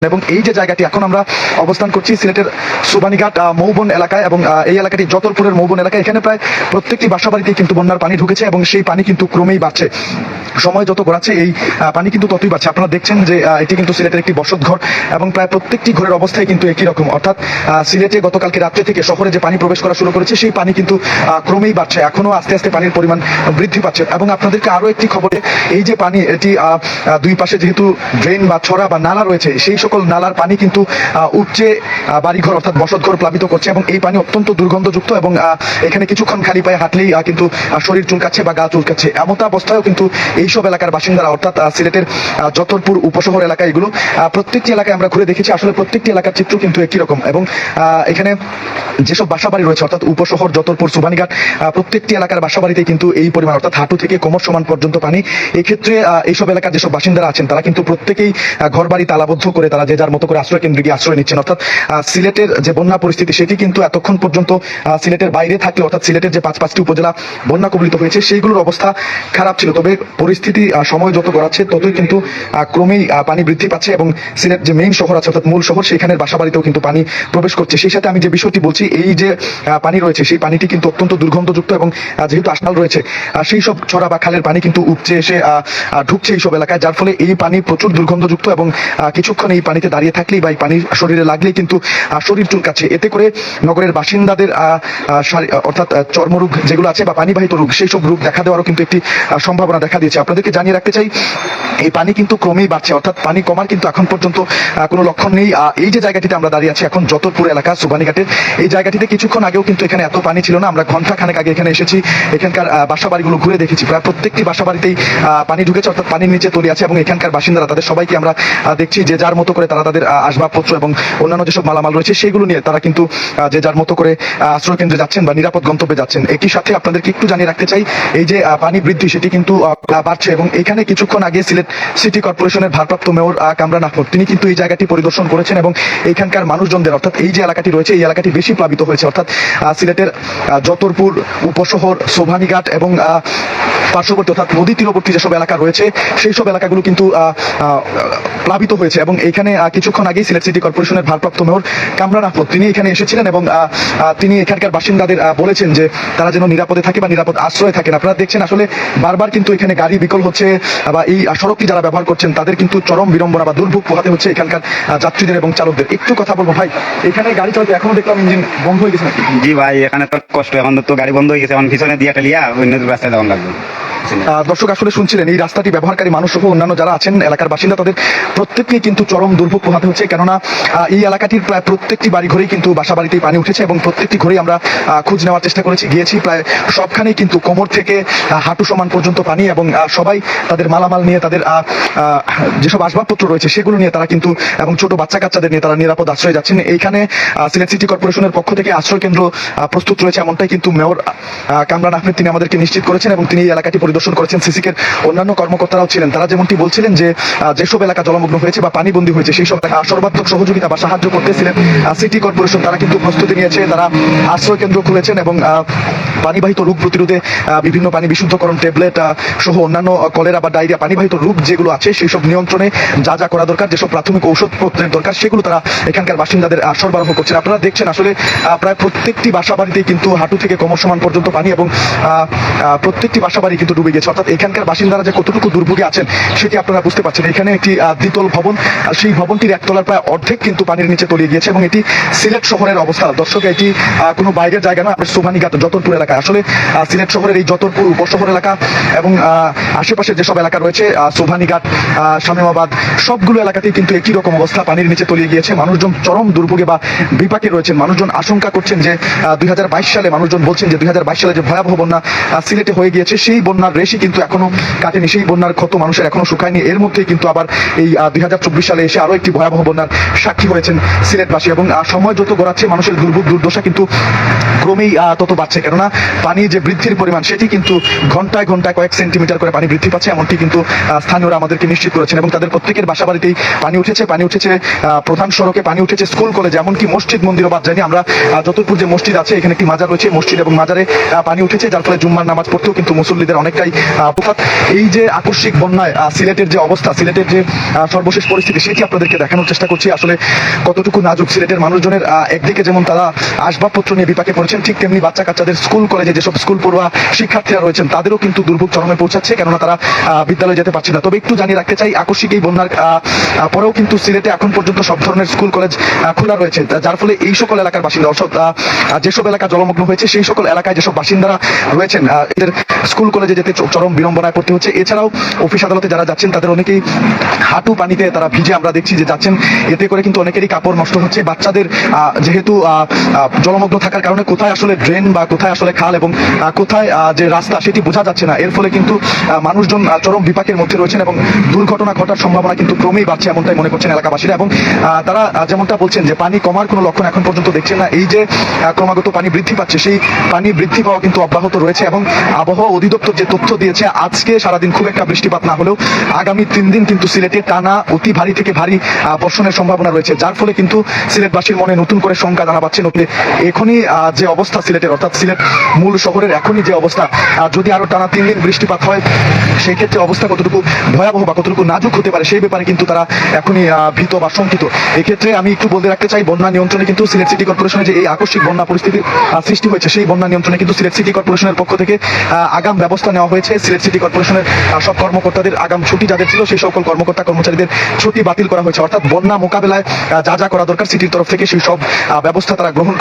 এবং এই যে জায়গাটি এখন আমরা অবস্থান করছি সিলেটের সুবানীঘাট মৌবন এলাকায়, এবং এই এলাকাটি যতরপুরের মৌবন এলাকা। এখানে প্রায় প্রত্যেকটি বাসাবাড়িতেই কিন্তু বন্যার পানি ঢুকেছে এবং সেই পানি কিন্তু ক্রমেই বাড়ছে। সময় যত গড়াচ্ছে এই পানি কিন্তু ততই বাড়ছে। আপনারা দেখছেন যে এটি কিন্তু সিলেটের একটি বসতঘর এবং প্রায় প্রত্যেকটি ঘরের অবস্থায় কিন্তু একই রকম, অর্থাৎ সিলেটে গতকালকে রাত্রে থেকে শহরে যে পানি প্রবেশ করা শুরু করেছে সেই পানি কিন্তু ক্রমেই বাড়ছে, এখনো আস্তে আস্তে পানির পরিমাণ বৃদ্ধি পাচ্ছে। এবং আপনাদেরকে আরো একটি খবরে, এই যে পানি এটি দুই পাশে যেহেতু ড্রেন বা ছড়া বা নালা রয়েছে, সেই সকল নালার পানি কিন্তু উপচে বাড়িঘর অর্থাৎ বসতঘর প্লাবিত করছে এবং এই পানি অত্যন্ত দুর্গন্ধযুক্ত এবং এখানে কিছুক্ষণ খালি পায়ে হাঁটলেই কিন্তু শরীর চুলকাচ্ছে বা গা চুলকাচ্ছে। এমন অবস্থায়ও কিন্তু এইসব এলাকার বাসিন্দারা, অর্থাৎ সিলেটের যতরপুর উপশহর এলাকা, এগুলো প্রত্যেকটি এলাকায় আমরা ঘুরে দেখেছি, আসলে প্রত্যেকটি এলাকার চিত্র কিন্তু একই রকম। এবং এখানে যেসব বাসাবাড়ি রয়েছে অর্থাৎ উপশহর যতরপুর সুবানীঘাট, প্রত্যেকটি এলাকার বাসাবাড়িতে কিন্তু এই পরিমাণ অর্থাৎ হাঁটু থেকে কোমর সমান পর্যন্ত পানি। এক্ষেত্রে এইসব এলাকার যেসব বাসিন্দারা আছেন তারা কিন্তু প্রত্যেকেই ঘর বাড়ি তালাবদ্ধ করে তারা যে যার মতো করে আশ্রয় কেন্দ্রে গিয়ে আশ্রয় নিচ্ছেন। অর্থাৎ সিলেটের যে বন্যা পরিস্থিতি সেটি কিন্তু এতক্ষণ পর্যন্ত সিলেটের বাইরে থাকলে, অর্থাৎ সিলেটের যে পাঁচটি উপজেলা বন্যা কবলিত হয়েছে সেইগুলোর অবস্থা খারাপ ছিল। তবে পরিস্থিতি সময় যত গড়াচ্ছে ততই কিন্তু ক্রমেই পানি বৃদ্ধি পাচ্ছে এবং সিলেট যে মেইন শহর আছে অর্থাৎ মূল শহর, সেখানের বাসাবাড়িতেও কিন্তু পানি প্রবেশ করছে। সেই সাথে আমি যে বিষয়টি বলছি, এই যে পানি রয়েছে সেই পানিটি কিন্তু অত্যন্ত দুর্গন্ধযুক্ত এবং যেহেতু আসনাল রয়েছে সেই সব ছড়া বা খালের পানি কিন্তু উপচে এসে ঢুকছে এইসব এলাকায়, যার ফলে এই পানি প্রচুর দুর্গন্ধযুক্ত এবং কিছুক্ষণ এই পানিতে দাঁড়িয়ে থাকলেই বা এই পানি শরীরে লাগলেই কিন্তু শরীর চুলকাচ্ছে। এতে করে নগরের বাসিন্দাদের অর্থাৎ চর্মরোগ যেগুলো আছে বা পানিবাহিত রোগ, সেই সব রোগ দেখা দেওয়ারও কিন্তু একটি সম্ভাবনা দেখা দিয়েছে। আপনাদেরকে জানিয়ে রাখতে চাই, এই পানি কিন্তু ক্রমেই বাড়ছে, অর্থাৎ পানি কমার কিন্তু এখন পর্যন্ত কোনো লক্ষণ নেই। এই যে জায়গাটিতে আমরা দাঁড়িয়ে আছি এখন যতরপুর এলাকা সুবানীঘাটের, এই জায়গাটিতে কিছুক্ষণ আগেও কিন্তু এখানে এত পানি ছিল না। আমরা ঘন্টা খানেক আগে এখানে এসেছি, এখানকার বাসা বাড়িগুলো ঘুরে দেখেছি, প্রায় প্রত্যেকটি বাসা বাড়িতেই পানি ঢুকেছে, অর্থাৎ পানির নিচে তলি আছে এবং এখানকার বাসিন্দারা তাদের সবাইকে আমরা দেখছি যে যার মতো করে তারা তাদের আসবাবপত্র এবং অন্যান্য যেসব মালামাল রয়েছে সেগুলো নিয়ে তারা কিন্তু যে যার মতো করে আশ্রয় কেন্দ্রে যাচ্ছেন বা নিরাপদ গন্তব্যে যাচ্ছেন। একই সাথে আপনাদেরকে একটু জানিয়ে রাখতে চাই, এই যে পানি বৃদ্ধি সেটি কিন্তু বাড়ছে এবং এখানে কিছুক্ষণ আগে সিলেট সিটি কর্পোরেশনের ভারপ্রাপ্ত মেয়র কামরান আহমদ তিনি কিন্তু এই জায়গাটি পরিদর্শন করেছেন এবং এখানকার মানুষজনদের, অর্থাৎ এই যে এলাকাটি রয়েছে এই এলাকাটি বেশি প্লাবিত হয়েছে, অর্থাৎ সিলেটের যতরপুর উপশহর সোভানীঘাট এবং পার্শ্ববর্তী অর্থাৎ নদী তীরবর্তী যেসব এলাকা রয়েছে সেই সব এলাকাগুলো কিন্তু প্লাবিত হয়েছে। এবং এখানে কিছুক্ষণ আগেই সিলেট সিটি কর্পোরেশনের ভারপ্রাপ্ত মেয়র কামরান আহমদ তিনি এখানে এসেছিলেন এবং তিনি এখানকার বাসিন্দাদের বলেছেন যে তারা যেন নিরাপদে থাকে বা নিরাপদ আশ্রয়ে থাকেন। আপনারা দেখছেন আসলে বারবার কিন্তু এখানে গাড়ি বিকল হচ্ছে বা এই সড়কটি যারা ব্যবহার করছেন তাদের কিন্তু চরম বিড়ম্বনা বা দুর্ভোগ পোহাতে হচ্ছে এখানকার যাত্রীদের এবং চালকদের। একটু কথা বলবো ভাই, এখানে গাড়ি চলতে এখনো দেখলাম ইঞ্জিন বন্ধ হয়ে গেছে নাকি? জি ভাই, এখানে তো কষ্ট, এখন তো গাড়ি বন্ধ হয়ে গেছে, এখন পিছনে দিয়ে টেলিয়া অন্য রাস্তায় যাওয়ার লাগবে। দর্শক আসলে শুনছিলেন এই রাস্তাটি ব্যবহারকারী মানুষ সহ অন্যান্য যারা আছেন এলাকার বাসিন্দা তাদের প্রত্যেককেই কিন্তু চরম দুর্ভোগ পোহাতে হচ্ছে, কেননা এই এলাকাটির প্রায় প্রত্যেকটি বাড়ি ঘরেই কিন্তু বাসা বাড়িতেই পানি উঠেছে এবং প্রত্যেকটি ঘরেই আমরা খোঁজ নেওয়ার চেষ্টা করেছি, গিয়েছি, প্রায় সবখানেই কিন্তু কোমর থেকে হাঁটু সমান পর্যন্ত পানি এবং সবাই তাদের মালামাল নিয়ে তাদের যেসব আসবাবপত্র রয়েছে সেগুলো নিয়ে তারা কিন্তু এবং ছোট বাচ্চা কাচ্চাদের নিয়ে তারা নিরাপদ আশ্রয়ে যাচ্ছেন। এইখানে সিলেট সিটি কর্পোরেশনের পক্ষ থেকে আশ্রয় কেন্দ্র প্রস্তুত রয়েছে, এমনটাই কিন্তু মেয়র কামরান আহমেদ তিনি আমাদেরকে নিশ্চিত করেছেন এবং তিনি এই এলাকাটি পরিদর্শন করেছেন। সিসিকের অন্যান্য কর্মকর্তারাও ছিলেন, তারা যেমনটি বলছিলেন যে যেসব এলাকা জলমগ্ন হয়েছে বা পানিবন্দী হয়েছে সেই সব সর্বাত্মক সহযোগিতা বা সাহায্য করতেছিলেন সিটি কর্পোরেশন, তারা কিন্তু প্রস্তুতি নিয়েছে, তারা আশ্রয় কেন্দ্র খুলেছেন এবং পানিবাহিত রোগ প্রতিরোধে বিভিন্ন পানি বিশুদ্ধকরণ ট্যাবলেট সহ অন্যান্য কলেরা বা ডায়রিয়া পানিবাহিত রোগ যেগুলো আছে সেই সব নিয়ন্ত্রণে যা যা করা দরকার, যেসব প্রাথমিক ঔষধপত্রের দরকার সেগুলো তারা এখানকার বাসিন্দাদের সরবরাহ করছেন। আপনারা দেখছেন আসলে প্রায় প্রত্যেকটি বাসা বাড়িতেই কিন্তু হাঁটু থেকে কোমর সমান পর্যন্ত পানি এবং প্রত্যেকটি বাসা বাড়ি কিন্তু ডুবে গেছে, অর্থাৎ এখানকার বাসিন্দারা যে কতটুকু দুর্ভোগে আছেন সেটি আপনারা বুঝতে পারছেন। এখানে একটি দ্বিতল ভবন, সেই ভবনটির একতলার প্রায় অর্ধেক কিন্তু পানির নিচে তলিয়ে গিয়েছে এবং এটি সিলেট শহরের অবস্থা। দর্শক, এটি কোনো বাইরের জায়গা নয়, সুবানীঘাট যতরপুর এলাকা, আসলে সিলেট শহরের এই যতরপুর উপশহর এলাকা এবং আশেপাশের যেসব এলাকা রয়েছে সুবানীঘাট, শামীমাবাদ, সবগুলো এলাকাতেই কিন্তু একই রকম অবস্থা, পানির নিচে তলিয়ে গিয়েছে। মানুষজন চরম দুর্ভোগে বা বিপাকে রয়েছেন। মানুষজন আশঙ্কা করছেন যে 2022 সালে, মানুষজন বলছেন যে 2022 সালে যে ভয়াবহ বন্যা সিলেটে হয়ে গিয়েছে সেই বন্যার রেশই কিন্তু এখনো কাটেনি, সেই বন্যার ক্ষত মানুষের এখনো শুকায়নি। এর মধ্যেই কিন্তু আবার এই 2024 সালে এসে আরো একটি ভয়াবহ বন্যার সাক্ষী হয়েছেন সিলেটবাসী এবং সময় যত গড়াচ্ছে মানুষের দুর্ভোগ দুর্দশা কিন্তু ক্রমেই তত বাড়ছে, কেননা পানি যে বৃদ্ধির পরিমাণ সেটি কিন্তু ঘন্টায় ঘন্টায় কয়েক সেন্টিমিটার করে পানি বৃদ্ধি পাচ্ছে, এমনটি কিন্তু স্থানীয়রা আমাদেরকে নিশ্চিত করেছেন এবং তাদের প্রত্যেকের বাসা বাড়িতেই পানি উঠেছে প্রধান সড়কে পানি উঠেছে, স্কুল কলেজ এমনকি মসজিদ মন্দিরও বাদ যায়নি। আমরা যতরপুর যে মসজিদ আছে এখানে একটি মাজার রয়েছে, মসজিদ এবং মাজারে পানি উঠেছে, যার ফলে জুম্মার নামাজ পড়তেও কিন্তু মুসল্লিদের অনেক চাই অর্থাৎ এই যে আকস্মিক বন্যায় সিলেটের যে অবস্থা, সিলেটের যে সর্বশেষ পরিস্থিতি, সেটি আপনাদেরকে দেখানোর চেষ্টা করছি আসলে কতটুকু নাজুক সিলেটের মানুষজনের। একদিকে যেমন তারা আসবাবপত্র নিয়ে বিপাকে পড়েছেন, ঠিক তেমনি বাচ্চা কাচ্চাদের স্কুল কলেজে যেসব স্কুল পড়ুয়া শিক্ষার্থীরা রয়েছেন তাদেরও কিন্তু দুর্ভোগ চরমে পৌঁছাচ্ছে, কেননা তারা বিদ্যালয়ে যেতে পারছে না। তবে একটু জানিয়ে রাখতে চাই, আকস্মিক এই বন্যার পরেও কিন্তু সিলেটে এখন পর্যন্ত সব ধরনের স্কুল কলেজ খোলা রয়েছে, যার ফলে এই সকল এলাকার বাসিন্দা অর্থাৎ যেসব এলাকা জলমগ্ন হয়েছে সেই সকল এলাকায় যেসব বাসিন্দারা রয়েছেন এদের স্কুল কলেজে যেতে চরম বিড়ম্বনায় পড়তে হচ্ছে। এছাড়াও অফিস আদালতে যারা যাচ্ছেন তাদের অনেকেই হাঁটু পানিতে তারা ভিজে আমরা দেখছি যে যাচ্ছেন, এতে করে কিন্তু অনেকেরই কাপড় নষ্ট হচ্ছে। বাচ্চাদের যেহেতু জলমগ্ন থাকার কারণে কোথায় আসলে ড্রেন বা কোথায় আসলে খাল এবং কোথায় যে রাস্তা সেটি বোঝা যাচ্ছে না, এর ফলে কিন্তু মানুষজন চরম বিপাকের মধ্যে রয়েছেন এবং দুর্ঘটনা ঘটার সম্ভাবনা কিন্তু ক্রমেই বাড়ছে, এমনটাই মনে করছেন এলাকাবাসীরা। এবং তারা যেমনটা বলছেন যে পানি কমার কোনো লক্ষণ এখন পর্যন্ত দেখছেন না। এই যে ক্রমাগত পানি বৃদ্ধি পাচ্ছে, সেই পানি বৃদ্ধি পাওয়া কিন্তু অব্যাহত রয়েছে এবং আবহাওয়া অধিদপ্তর যে তথ্য দিয়েছে, আজকে সারাদিন খুব একটা বৃষ্টিপাত না হলেও আগামী 3 দিন কিন্তু সিলেটে টানা অতি ভারী থেকে ভারী বর্ষণের সম্ভাবনা রয়েছে, যার ফলে কিন্তু সিলেটবাসীর মনে নতুন করে শঙ্কা জানা পাচ্ছে। এখনই যে অবস্থা সিলেটের, অর্থাৎ সিলেট মূল শহরের এখনই যে অবস্থা, যদি আরো টানা 3 দিন বৃষ্টিপাত হয় সেই ক্ষেত্রে অবস্থা কতটুকু ভয়াবহ বা কতটুকু নাজুক হতে পারে সেই ব্যাপারে কিন্তু তারা এখনই ভীত বা শঙ্কিত। এক্ষেত্রে আমি একটু বলতে রাখতে চাই, বন্যা নিয়ন্ত্রণে কিন্তু সিলেট সিটি কর্পোরেশনের যে এই আকস্মিক বন্যা পরিস্থিতি সৃষ্টি হয়েছে, সেই বন্যা নিয়ন্ত্রণে কিন্তু সিলেট সিটি কর্পোরেশনের পক্ষ থেকে আগাম ব্যবস্থা নেওয়া হয়েছে। সিলেট সিটি কর্পোরেশনের সব কর্মকর্তাদের আগাম ছুটি যাদের ছিল সেই সকল কর্মকর্তা কর্মচারীদের ছুটি বাতিল করা হয়েছে, অর্থাৎ বন্যা মোকাবেলায় যা যা করা দরকার সিটির তরফ থেকে সেই সব ব্যবস্থা তারা গ্রহণ